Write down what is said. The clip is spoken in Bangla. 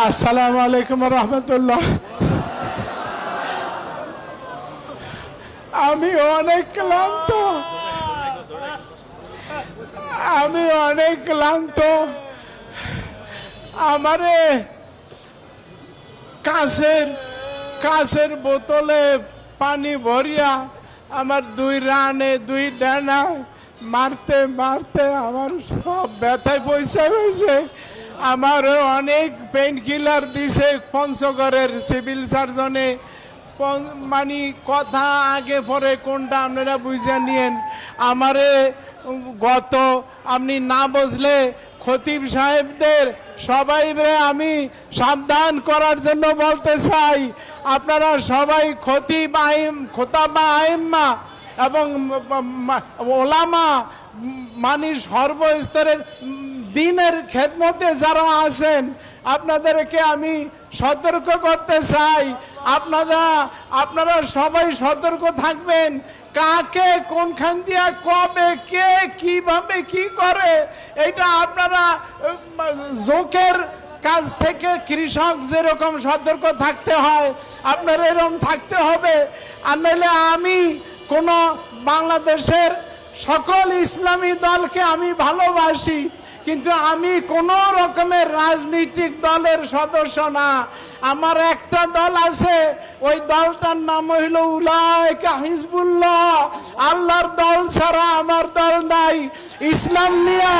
আসসালামু আলাইকুম রহমতুল্লাহ। আমি অনেক ক্লান্ত, আমারে কাঁচের বোতলে পানি ভরিয়া আমার 2 রানে 2 ডানা মারতে মারতে আমার সব ব্যথায় পয়সা হয়েছে। আমারও অনেক পেইন কিলার দিছে পঞ্চগড়ের সিভিল সার্জনে। মানে কথা আগে পরে কোনটা আপনারা বুঝে নিয়েন। আমারে গত আপনি না বুঝলে খতিব সাহেবদের সবাই আমি সাবধান করার জন্য বলতে চাই, আপনারা সবাই খোতাবা আইম্মা এবং ওলামা মানে সর্বস্তরের দিনের খেদমতে যারা আছেন আপনাদেরকে আমি সতর্ক করতে চাই, আপনারা সবাই সতর্ক থাকবেন। কাকে কোনখান দিয়ে কবে কে কিভাবে কি করে এটা আপনারা জোকের কাজ থেকে কৃষক যেরকম সতর্ক থাকতে হয় আপনার এরকম থাকতে হবে। আর নইলে আমি কোন বাংলাদেশের সকল ইসলামী দলকে আমি ভালোবাসি, কিন্তু আমি কোন রকমের রাজনৈতিক দলের সদস্য না। আমার একটা দল আছে, ওই দলটার নাম হইল উলাইকা হিজবুল্লাহ। আল্লাহর দল ছাড়া আমার দল নাই। ইসলাম নিয়া